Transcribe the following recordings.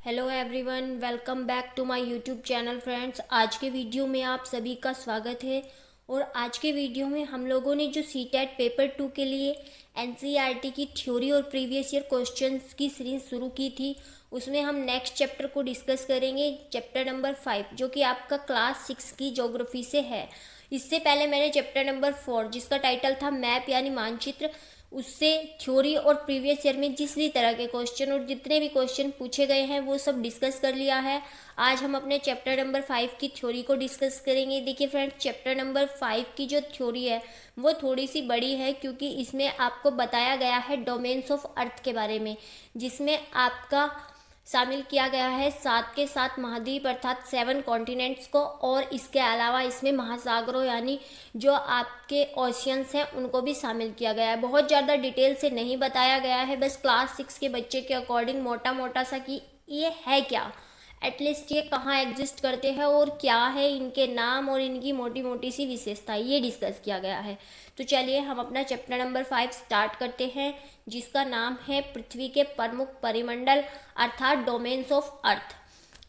Hello everyone, welcome back to my YouTube channel friends. आज के video में आप सभी का स्वागत है। और आज के वीडियो में हम लोगों ने जो सीटेट पेपर 2 के लिए एनसीईआरटी की थ्योरी और प्रीवियस ईयर क्वेश्चंस की सीरीज शुरू की थी, उसमें हम नेक्स्ट चैप्टर को डिस्कस करेंगे, चैप्टर नंबर 5, जो कि आपका क्लास 6 की ज्योग्राफी से है। इससे पहले मैंने चैप्टर नंबर 4, जिसका टाइटल था मैप यानी मानचित्र, उससे थ्योरी और प्रीवियस ईयर में जिस भी तरह के क्वेश्चन और जितने भी क्वेश्चन पूछे गए हैं वो सब डिस्कस कर लिया है। आज हम अपने चैप्टर नंबर 5 की थ्योरी को डिस्कस करेंगे। देखिए फ्रेंड्स, चैप्टर नंबर 5 की जो थ्योरी है वो थोड़ी सी बड़ी है, क्योंकि इसमें आपको बताया गया है डोमेन्स ऑफ अर्थ के बारे में, जिसमें आपका शामिल किया गया है 7 के 7 महाद्वीप अर्थात 7 कॉन्टिनेंट्स को, और इसके अलावा इसमें महासागरों यानी जो आपके ओशियंस हैं उनको भी शामिल किया गया है। बहुत ज़्यादा डिटेल से नहीं बताया गया है, बस क्लास 6 के बच्चे के अकॉर्डिंग मोटा मोटा सा कि ये है क्या, एटलीस्ट ये कहाँ एग्जिस्ट करते हैं और क्या है इनके नाम और इनकी मोटी मोटी सी विशेषता, ये डिस्कस किया गया है। तो चलिए हम अपना चैप्टर नंबर 5 स्टार्ट करते हैं, जिसका नाम है पृथ्वी के प्रमुख परिमंडल अर्थात डोमेन्स ऑफ अर्थ।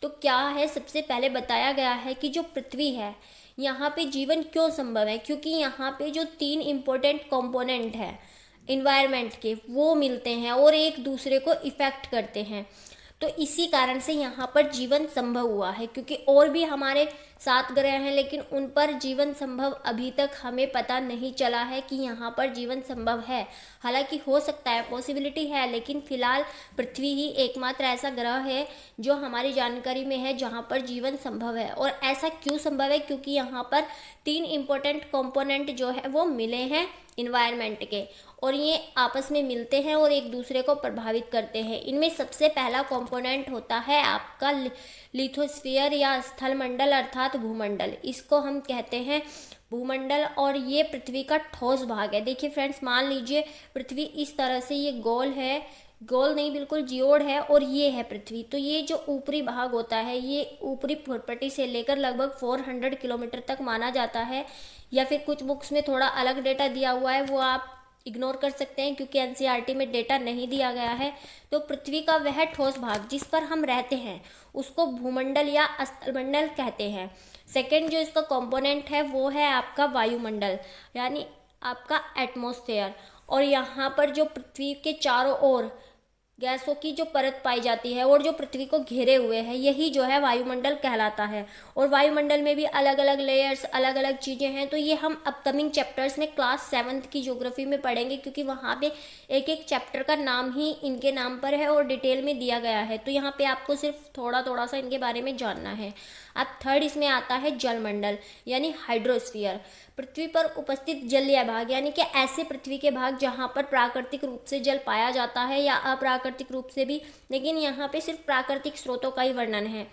तो क्या है, सबसे पहले बताया गया है कि जो पृथ्वी है यहाँ पे जीवन क्यों संभव है, क्योंकि यहाँ पे जो 3 इम्पोर्टेंट कंपोनेंट है इन्वायरमेंट के वो मिलते हैं और एक दूसरे को इफेक्ट करते हैं। तो इसी कारण से यहाँ पर जीवन संभव हुआ है, क्योंकि और भी हमारे 7 ग्रह हैं लेकिन उन पर जीवन संभव अभी तक हमें पता नहीं चला है कि यहाँ पर जीवन संभव है। हालांकि हो सकता है, पॉसिबिलिटी है, लेकिन फिलहाल पृथ्वी ही एकमात्र ऐसा ग्रह है जो हमारी जानकारी में है जहाँ पर जीवन संभव है। और ऐसा क्यों संभव है, क्योंकि यहाँ पर 3 इम्पोर्टेंट कंपोनेंट जो है वो मिले हैं इन्वायरमेंट के, और ये आपस में मिलते हैं और एक दूसरे को प्रभावित करते हैं। इनमें सबसे पहला कंपोनेंट होता है आपका लिथोस्फीयर या स्थलमंडल अर्थात भूमंडल। इसको हम कहते हैं भूमंडल, और ये पृथ्वी का ठोस भाग है। देखिए फ्रेंड्स, मान लीजिए पृथ्वी इस तरह से, ये गोल है, गोल नहीं बिल्कुल जियोड़ है, और ये है पृथ्वी। तो ये जो ऊपरी भाग होता है ये ऊपरी फुरपट्टी से लेकर लगभग 400 किलोमीटर तक माना जाता है, या फिर कुछ बुक्स में थोड़ा अलग डेटा दिया हुआ है, वो आप इग्नोर कर सकते हैं क्योंकि एनसीईआरटी में डेटा नहीं दिया गया है। तो पृथ्वी का वह ठोस भाग जिस पर हम रहते हैं उसको भूमंडल या स्थलमंडल कहते हैं। सेकंड जो इसका कंपोनेंट है वो है आपका वायुमंडल यानी आपका एटमॉस्फेयर, और यहाँ पर जो पृथ्वी के चारों ओर गैसों की जो परत पाई जाती है और जो पृथ्वी को घेरे हुए है, यही जो है वायुमंडल कहलाता है। और वायुमंडल में भी अलग अलग लेयर्स, अलग अलग चीज़ें हैं, तो ये हम अपकमिंग चैप्टर्स में क्लास 7 की ज्योग्राफी में पढ़ेंगे, क्योंकि वहाँ पे एक एक चैप्टर का नाम ही इनके नाम पर है और डिटेल में दिया गया है। तो यहाँ पे आपको सिर्फ थोड़ा थोड़ा सा इनके बारे में जानना है। अब थर्ड इसमें आता है जलमंडल यानी हाइड्रोस्फीयर। पृथ्वी पर उपस्थित जलीय भाग यानी कि ऐसे पृथ्वी के भाग जहाँ पर प्राकृतिक रूप से जल पाया जाता है या अप्राकृतिक रूप से भी, लेकिन यहाँ पे सिर्फ प्राकृतिक स्रोतों का ही वर्णन है,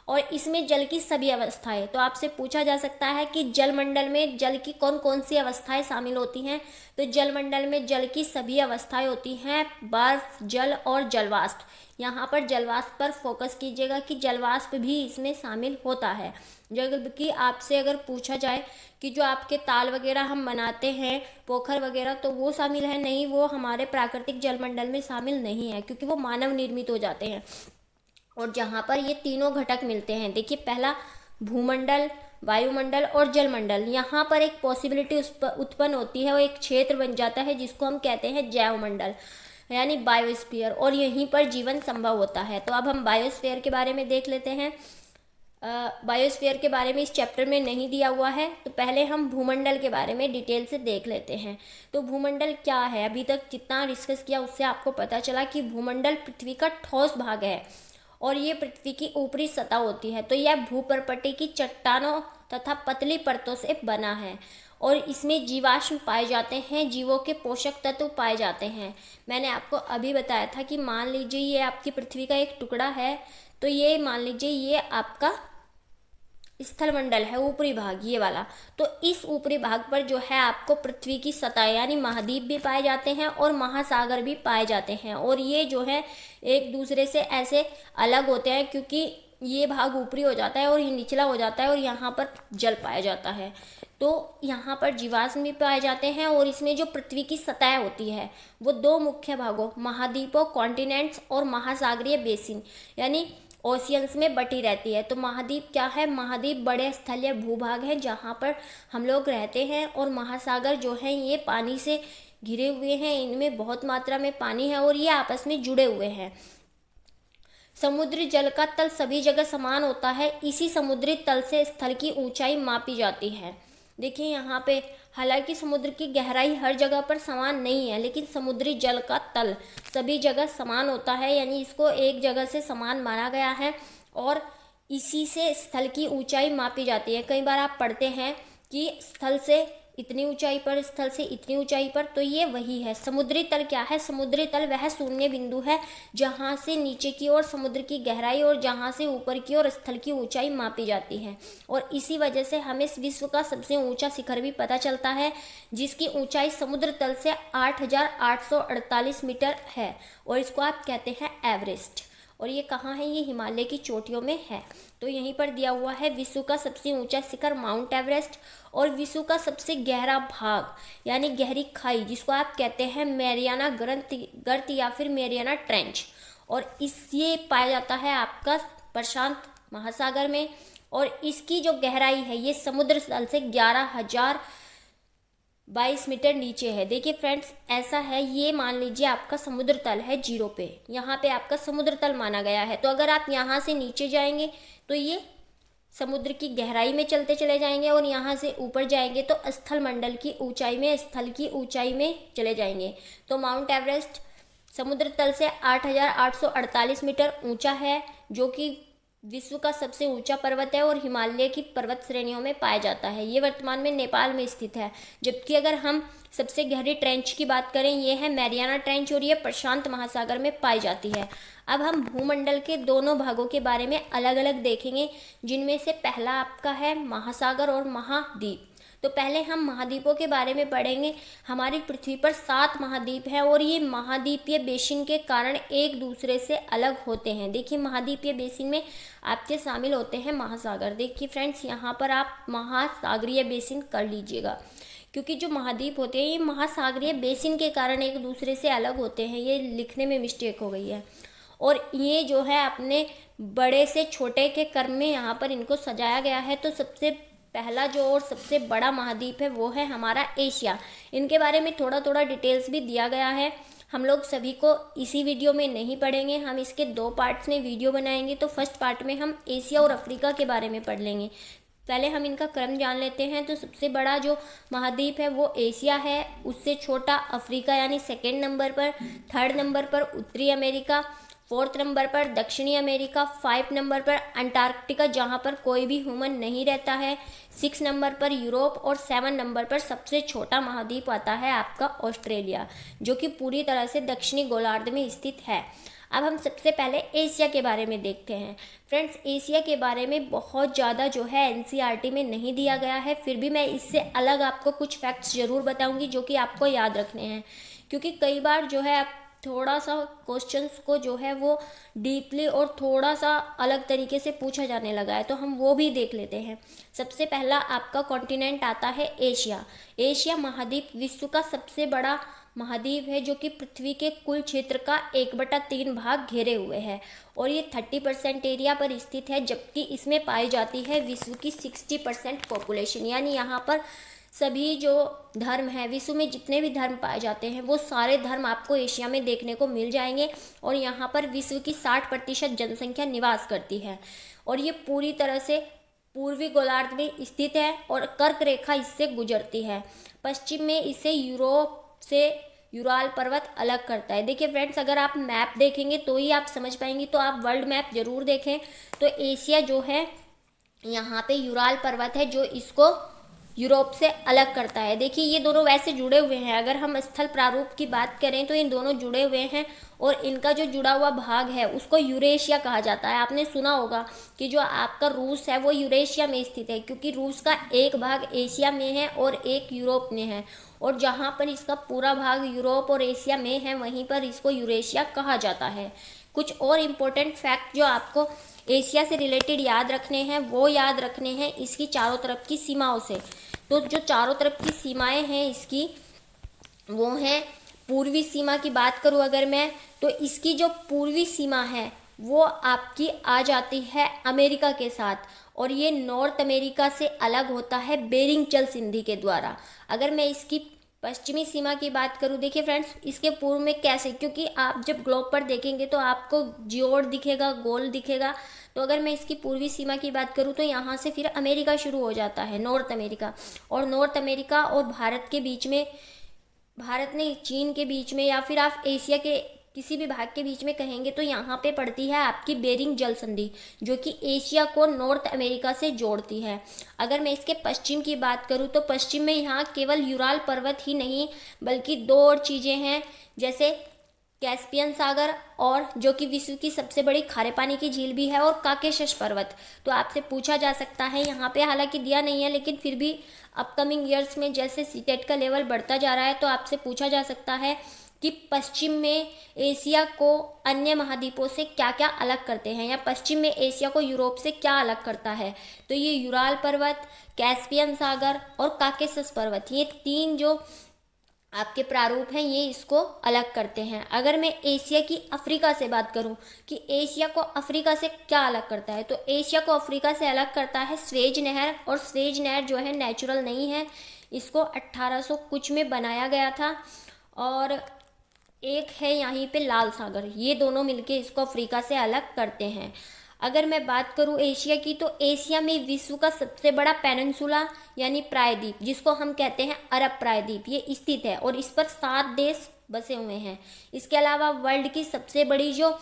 और इसमें जल की सभी अवस्थाएं। तो आपसे पूछा जा सकता है कि जलमंडल में जल की कौन कौन सी अवस्थाएं शामिल होती हैं। तो जलमंडल में जल की सभी अवस्थाएं होती हैं, बर्फ, जल और जलवाष्प। यहाँ पर जलवाष्प पर फोकस कीजिएगा कि जलवाष्प भी इसमें शामिल होता है। जबकि आपसे अगर पूछा जाए कि जो आपके ताल वगैरह हम बनाते हैं, पोखर वगैरह, तो वो शामिल है नहीं, वो हमारे प्राकृतिक जलमंडल में शामिल नहीं है, क्योंकि वो मानव निर्मित हो जाते हैं। और जहाँ पर ये तीनों घटक मिलते हैं, देखिए पहला भूमंडल, वायुमंडल और जलमंडल, यहाँ पर एक पॉसिबिलिटी उत्पन्न होती है, वो एक क्षेत्र बन जाता है जिसको हम कहते हैं जैवमंडल यानी बायोस्फीयर, और यहीं पर जीवन संभव होता है। तो अब हम बायोस्फीयर के बारे में देख लेते हैं। बायोस्फीयर के बारे में इस चैप्टर में नहीं दिया हुआ है, तो पहले हम भूमंडल के बारे में डिटेल से देख लेते हैं। तो भूमंडल क्या है, अभी तक जितना डिस्कस किया उससे आपको पता चला कि भूमंडल पृथ्वी का ठोस भाग है और ये पृथ्वी की ऊपरी सतह होती है। तो यह भूपर्पट्टी की चट्टानों तथा पतली परतों से बना है, और इसमें जीवाश्म पाए जाते हैं, जीवों के पोषक तत्व पाए जाते हैं। मैंने आपको अभी बताया था कि मान लीजिए ये आपकी पृथ्वी का एक टुकड़ा है, तो ये मान लीजिए ये आपका स्थलमंडल है, ऊपरी भाग ये वाला। तो इस ऊपरी भाग पर जो है आपको पृथ्वी की सतह यानी महाद्वीप भी पाए जाते हैं और महासागर भी पाए जाते हैं, और ये जो है एक दूसरे से ऐसे अलग होते हैं क्योंकि ये भाग ऊपरी हो जाता है और ये निचला हो जाता है, और यहाँ पर जल पाया जाता है। तो यहाँ पर जीवाश्म भी पाए जाते हैं, और इसमें जो पृथ्वी की सतह होती है वो 2 मुख्य भागों महाद्वीपों कॉन्टिनेंट्स और महासागरीय बेसिन यानी ओशियंस में बटी रहती है। तो महाद्वीप क्या है? महाद्वीप बड़े स्थलीय भूभाग हैं जहाँ पर हम लोग रहते हैं, और महासागर जो है ये पानी से घिरे हुए हैं, इनमें बहुत मात्रा में पानी है और ये आपस में जुड़े हुए हैं। समुद्री जल का तल सभी जगह समान होता है, इसी समुद्री तल से स्थल की ऊंचाई मापी जाती है। देखिए यहाँ पे, हालांकि समुद्र की गहराई हर जगह पर समान नहीं है, लेकिन समुद्री जल का तल सभी जगह समान होता है, यानी इसको एक जगह से समान माना गया है और इसी से स्थल की ऊंचाई मापी जाती है। कई बार आप पढ़ते हैं कि स्थल से इतनी ऊंचाई पर, स्थल से इतनी ऊंचाई पर, तो ये वही है। समुद्री तल क्या है? समुद्री तल वह शून्य बिंदु है जहाँ से नीचे की ओर समुद्र की गहराई और जहाँ से ऊपर की ओर स्थल की ऊंचाई मापी जाती है। और इसी वजह से हमें विश्व का सबसे ऊंचा शिखर भी पता चलता है, जिसकी ऊंचाई समुद्र तल से 8,848 मीटर है, और इसको आप कहते हैं एवरेस्ट। और ये कहाँ है? ये हिमालय की चोटियों में है। तो यहीं पर दिया हुआ है विश्व का सबसे ऊंचा शिखर माउंट एवरेस्ट, और विश्व का सबसे गहरा भाग यानी गहरी खाई, जिसको आप कहते हैं मैरियाना गर्त या फिर मैरियाना ट्रेंच, और ये पाया जाता है आपका प्रशांत महासागर में। और इसकी जो गहराई है ये समुद्र तल से 11,022 मीटर नीचे है। देखिए फ्रेंड्स, ऐसा है, ये मान लीजिए आपका समुद्र तल है 0 पे, यहाँ पे आपका समुद्र तल माना गया है। तो अगर आप यहाँ से नीचे जाएंगे तो ये समुद्र की गहराई में चलते चले जाएंगे, और यहाँ से ऊपर जाएंगे तो स्थल मंडल की ऊंचाई में, स्थल की ऊंचाई में चले जाएंगे। तो माउंट एवरेस्ट समुद्र तल से 8,848 मीटर ऊंचा है, जो कि विश्व का सबसे ऊंचा पर्वत है और हिमालय की पर्वत श्रेणियों में पाया जाता है। ये वर्तमान में नेपाल में स्थित है। जबकि अगर हम सबसे गहरी ट्रेंच की बात करें, ये है मैरियाना ट्रेंच, और ये प्रशांत महासागर में पाई जाती है। अब हम भूमंडल के दोनों भागों के बारे में अलग अलग देखेंगे, जिनमें से पहला आपका है महासागर और महाद्वीप। तो पहले हम महाद्वीपों के बारे में पढ़ेंगे। हमारी पृथ्वी पर 7 महाद्वीप हैं, और ये महाद्वीपीय बेसिन के कारण एक दूसरे से अलग होते हैं। देखिए, महाद्वीपीय बेसिन में आपके शामिल होते हैं महासागर। देखिए फ्रेंड्स, यहाँ पर आप महासागरीय बेसिन कर लीजिएगा, क्योंकि जो महाद्वीप होते हैं ये महासागरीय बेसिन के कारण एक दूसरे से अलग होते हैं। ये लिखने में मिस्टेक हो गई है। और ये जो है अपने बड़े से छोटे के क्रम में यहाँ पर इनको सजाया गया है। तो सबसे पहला जो और सबसे बड़ा महाद्वीप है वो है हमारा एशिया। इनके बारे में थोड़ा थोड़ा डिटेल्स भी दिया गया है, हम लोग सभी को इसी वीडियो में नहीं पढ़ेंगे, हम इसके 2 पार्ट्स में वीडियो बनाएंगे। तो फर्स्ट पार्ट में हम एशिया और अफ्रीका के बारे में पढ़ लेंगे। पहले हम इनका क्रम जान लेते हैं। तो सबसे बड़ा जो महाद्वीप है वो एशिया है, उससे छोटा अफ्रीका यानी 2nd नंबर पर, 3rd नंबर पर उत्तरी अमेरिका, 4th नंबर पर दक्षिणी अमेरिका, 5 नंबर पर अंटार्कटिका जहाँ पर कोई भी ह्यूमन नहीं रहता है, 6 नंबर पर यूरोप, और 7 नंबर पर सबसे छोटा महाद्वीप आता है आपका ऑस्ट्रेलिया, जो कि पूरी तरह से दक्षिणी गोलार्ध में स्थित है। अब हम सबसे पहले एशिया के बारे में देखते हैं। फ्रेंड्स, एशिया के बारे में बहुत ज़्यादा जो है एनसीईआरटी में नहीं दिया गया है, फिर भी मैं इससे अलग आपको कुछ फैक्ट्स ज़रूर बताऊंगी जो कि आपको याद रखने हैं, क्योंकि कई बार जो है थोड़ा सा क्वेश्चंस को जो है वो डीपली और थोड़ा सा अलग तरीके से पूछा जाने लगा है, तो हम वो भी देख लेते हैं। सबसे पहला आपका कॉन्टिनेंट आता है एशिया। एशिया महाद्वीप विश्व का सबसे बड़ा महाद्वीप है, जो कि पृथ्वी के कुल क्षेत्र का 1/3 भाग घेरे हुए है, और ये 30% एरिया पर स्थित है, जबकि इसमें पाई जाती है विश्व की 60% पॉपुलेशन। यानी यहाँ पर सभी जो धर्म है, विश्व में जितने भी धर्म पाए जाते हैं वो सारे धर्म आपको एशिया में देखने को मिल जाएंगे, और यहाँ पर विश्व की 60% जनसंख्या निवास करती है, और ये पूरी तरह से पूर्वी गोलार्ध में स्थित है, और कर्क रेखा इससे गुजरती है। पश्चिम में इसे यूरोप से यूराल पर्वत अलग करता है। देखिए फ्रेंड्स, अगर आप मैप देखेंगे तो ही आप समझ पाएंगे, तो आप वर्ल्ड मैप जरूर देखें। तो एशिया जो है यहाँ पे यूराल पर्वत है जो इसको यूरोप से अलग करता है। देखिए ये दोनों वैसे जुड़े हुए हैं, अगर हम स्थल प्रारूप की बात करें तो इन दोनों जुड़े हुए हैं, और इनका जो जुड़ा हुआ भाग है उसको यूरेशिया कहा जाता है। आपने सुना होगा कि जो आपका रूस है वो यूरेशिया में स्थित है, क्योंकि रूस का एक भाग एशिया में है और एक यूरोप में है, और जहाँ पर इसका पूरा भाग यूरोप और एशिया में है वहीं पर इसको यूरेशिया कहा जाता है। कुछ और इम्पोर्टेंट फैक्ट जो आपको एशिया से रिलेटेड याद रखने हैं वो याद रखने हैं इसकी चारों तरफ की सीमाओं से। तो जो चारों तरफ की सीमाएं हैं इसकी वो हैं, पूर्वी सीमा की बात करूं अगर मैं, तो इसकी जो पूर्वी सीमा है वो आपकी आ जाती है अमेरिका के साथ, और ये नॉर्थ अमेरिका से अलग होता है बेरिंग जल संधि के द्वारा। अगर मैं इसकी पश्चिमी सीमा की बात करूं, देखिए फ्रेंड्स, इसके पूर्व में कैसे, क्योंकि आप जब ग्लोब पर देखेंगे तो आपको जियोड दिखेगा, गोल दिखेगा। तो अगर मैं इसकी पूर्वी सीमा की बात करूं तो यहाँ से फिर अमेरिका शुरू हो जाता है, नॉर्थ अमेरिका। और नॉर्थ अमेरिका और भारत के बीच में, भारत ने चीन के बीच में, या फिर आप एशिया के किसी भी भाग के बीच में कहेंगे तो यहाँ पे पड़ती है आपकी बेरिंग जल संधि, जो कि एशिया को नॉर्थ अमेरिका से जोड़ती है। अगर मैं इसके पश्चिम की बात करूँ तो पश्चिम में यहाँ केवल यूराल पर्वत ही नहीं बल्कि दो और चीज़ें हैं, जैसे कैस्पियन सागर, और जो कि विश्व की सबसे बड़ी खारे पानी की झील भी है, और काकेशस पर्वत। तो आपसे पूछा जा सकता है, यहाँ पे हालांकि दिया नहीं है लेकिन फिर भी अपकमिंग ईयर्स में जैसे सीटेट का लेवल बढ़ता जा रहा है तो आपसे पूछा जा सकता है कि पश्चिम में एशिया को अन्य महाद्वीपों से क्या क्या अलग करते हैं, या पश्चिम में एशिया को यूरोप से क्या अलग करता है। तो ये यूराल पर्वत, कैस्पियन सागर और काकेशस पर्वत, ये तीन जो आपके प्रारूप हैं ये इसको अलग करते हैं। अगर मैं एशिया की अफ्रीका से बात करूं कि एशिया को अफ्रीका से क्या अलग करता है, तो एशिया को अफ्रीका से अलग करता है स्वेज नहर, और स्वेज नहर जो है नेचुरल नहीं है, इसको 1800 कुछ में बनाया गया था। और एक है यहीं पे लाल सागर, ये दोनों मिलके इसको अफ्रीका से अलग करते हैं। अगर मैं बात करूं एशिया की, तो एशिया में विश्व का सबसे बड़ा पेनिनसुला यानी प्रायद्वीप, जिसको हम कहते हैं अरब प्रायद्वीप, ये स्थित है और इस पर 7 देश बसे हुए हैं। इसके अलावा वर्ल्ड की सबसे बड़ी जो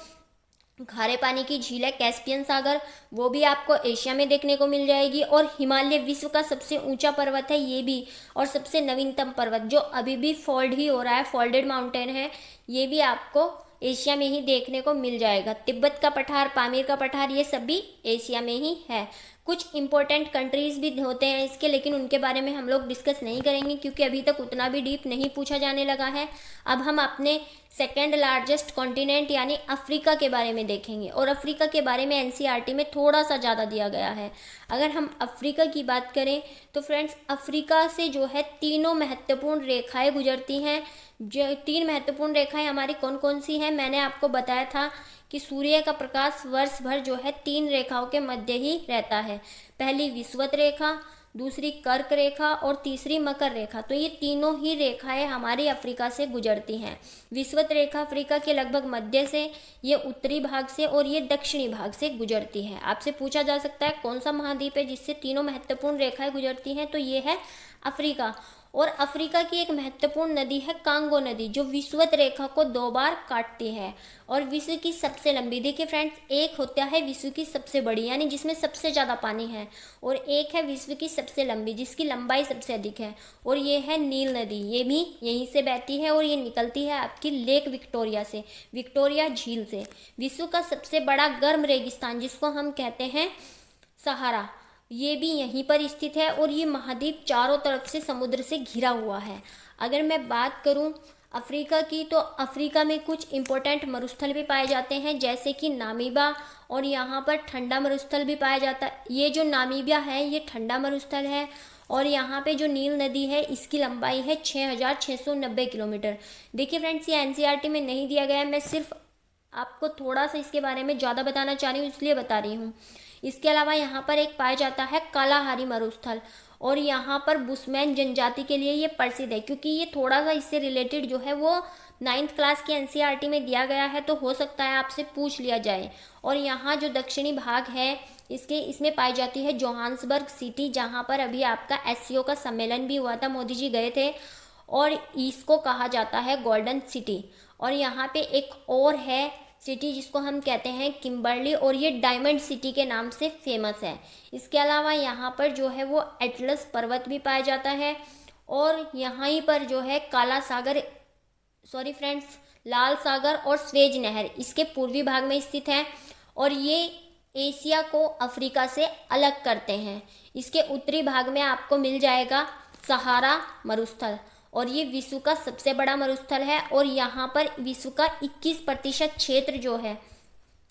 खारे पानी की झील है कैस्पियन सागर, वो भी आपको एशिया में देखने को मिल जाएगी। और हिमालय विश्व का सबसे ऊंचा पर्वत है ये भी, और सबसे नवीनतम पर्वत जो अभी भी फोल्ड ही हो रहा है, फोल्डेड माउंटेन है, ये भी आपको एशिया में ही देखने को मिल जाएगा। तिब्बत का पठार, पामीर का पठार, ये सब भी एशिया में ही है। कुछ इंपॉर्टेंट कंट्रीज़ भी होते हैं इसके, लेकिन उनके बारे में हम लोग डिस्कस नहीं करेंगे क्योंकि अभी तक उतना भी डीप नहीं पूछा जाने लगा है। अब हम अपने सेकेंड लार्जेस्ट कॉन्टिनेंट यानी अफ्रीका के बारे में देखेंगे, और अफ्रीका के बारे में एनसीईआरटी में थोड़ा सा ज़्यादा दिया गया है। अगर हम अफ्रीका की बात करें तो फ्रेंड्स, अफ्रीका से जो है तीनों महत्वपूर्ण रेखाएं गुजरती हैं। जो 3 महत्वपूर्ण रेखाएं हमारी कौन कौन सी हैं, मैंने आपको बताया था कि सूर्य का प्रकाश वर्ष भर जो है 3 रेखाओं के मध्य ही रहता है। पहली विषुवत रेखा, दूसरी कर्क रेखा और तीसरी मकर रेखा। तो ये तीनों ही रेखाएं हमारी अफ्रीका से गुजरती हैं। विषुवत रेखा अफ्रीका के लगभग मध्य से, ये उत्तरी भाग से और ये दक्षिणी भाग से गुजरती है। आपसे पूछा जा सकता है कौन सा महाद्वीप है जिससे तीनों महत्वपूर्ण रेखाएं गुजरती हैं, तो ये है अफ्रीका। और अफ्रीका की एक महत्वपूर्ण नदी है कांगो नदी, जो विषुवत रेखा को 2 बार काटती है और विश्व की सबसे लंबी। देखिए फ्रेंड्स, एक होता है विश्व की सबसे बड़ी यानी जिसमें सबसे ज़्यादा पानी है, और एक है विश्व की सबसे लंबी जिसकी लंबाई सबसे अधिक है, और ये है नील नदी। ये भी यहीं से बहती है और ये निकलती है आपकी लेक विक्टोरिया से, विक्टोरिया झील से। विश्व का सबसे बड़ा गर्म रेगिस्तान जिसको हम कहते हैं सहारा, ये भी यहीं पर स्थित है, और ये महाद्वीप चारों तरफ से समुद्र से घिरा हुआ है। अगर मैं बात करूं अफ्रीका की, तो अफ्रीका में कुछ इम्पोर्टेंट मरुस्थल भी पाए जाते हैं जैसे कि नामीबा, और यहाँ पर ठंडा मरुस्थल भी पाया जाता है। ये जो नामीबिया है ये ठंडा मरुस्थल है, और यहाँ पे जो नील नदी है इसकी लंबाई है 6690 किलोमीटर। देखिए फ्रेंड्स, ये एनसीईआरटी में नहीं दिया गया है, मैं सिर्फ आपको थोड़ा सा इसके बारे में ज़्यादा बताना चाह रही हूँ इसलिए बता रही हूँ। इसके अलावा यहाँ पर एक पाया जाता है कालाहारी मरुस्थल, और यहाँ पर बुशमैन जनजाति के लिए ये प्रसिद्ध है, क्योंकि ये थोड़ा सा इससे रिलेटेड जो है वो 9th क्लास की एनसीईआरटी में दिया गया है, तो हो सकता है आपसे पूछ लिया जाए। और यहाँ जो दक्षिणी भाग है इसमें पाई जाती है जोहान्सबर्ग सिटी, जहाँ पर अभी आपका एससीओ का सम्मेलन भी हुआ था, मोदी जी गए थे, और इसको कहा जाता है गोल्डन सिटी। और यहाँ पे एक और है सिटी जिसको हम कहते हैं किम्बर्ली, और ये डायमंड सिटी के नाम से फेमस है। इसके अलावा यहाँ पर जो है वो एटलस पर्वत भी पाया जाता है, और यहाँ ही पर जो है लाल सागर और स्वेज नहर इसके पूर्वी भाग में स्थित है, और ये एशिया को अफ्रीका से अलग करते हैं। इसके उत्तरी भाग में आपको मिल जाएगा सहारा मरुस्थल, और ये विश्व का सबसे बड़ा मरुस्थल है, और यहाँ पर विश्व का 21% क्षेत्र जो है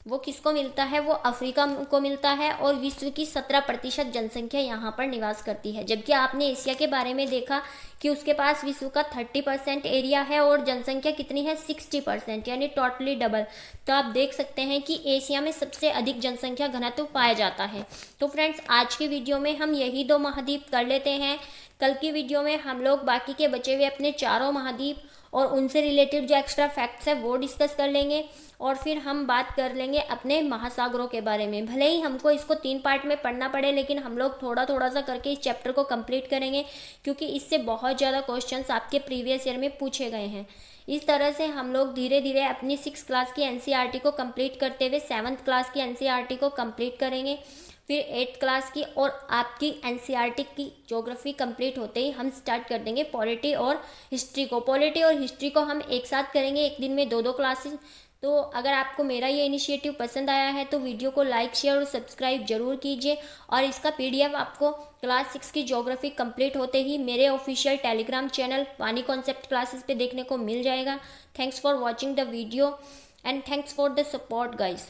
वो किसको मिलता है, वो अफ्रीका को मिलता है और विश्व की 17% जनसंख्या यहाँ पर निवास करती है। जबकि आपने एशिया के बारे में देखा कि उसके पास विश्व का 30% एरिया है और जनसंख्या कितनी है, 60%, यानी टोटली डबल। तो आप देख सकते हैं कि एशिया में सबसे अधिक जनसंख्या घनत्व पाया जाता है। तो फ्रेंड्स, आज की वीडियो में हम यही 2 महाद्वीप कर लेते हैं। कल की वीडियो में हम लोग बाकी के बचे हुए अपने चारों महाद्वीप और उनसे रिलेटेड जो एक्स्ट्रा फैक्ट्स है वो डिस्कस कर लेंगे। और फिर हम बात कर लेंगे अपने महासागरों के बारे में। भले ही हमको इसको 3 पार्ट में पढ़ना पड़े, लेकिन हम लोग थोड़ा थोड़ा सा करके इस चैप्टर को कंप्लीट करेंगे, क्योंकि इससे बहुत ज़्यादा क्वेश्चंस आपके प्रीवियस ईयर में पूछे गए हैं। इस तरह से हम लोग धीरे धीरे अपनी 6th क्लास की एनसीईआरटी को कंप्लीट करते हुए 7th क्लास की एनसीईआरटी को कंप्लीट करेंगे। फिर 8th क्लास की और आपकी एनसीईआरटी की ज्योग्राफी कंप्लीट होते ही हम स्टार्ट कर देंगे पॉलिटी और हिस्ट्री को। पॉलिटी और हिस्ट्री को हम एक साथ करेंगे, एक दिन में 2-2 क्लासेस। तो अगर आपको मेरा ये इनिशिएटिव पसंद आया है तो वीडियो को लाइक, शेयर और सब्सक्राइब जरूर कीजिए। और इसका पीडीएफ आपको क्लास 6 की ज्योग्राफी कंप्लीट होते ही मेरे ऑफिशियल टेलीग्राम चैनल वानी कॉन्सेप्ट क्लासेस पे देखने को मिल जाएगा। Thanks for watching the video and thanks for the support guys.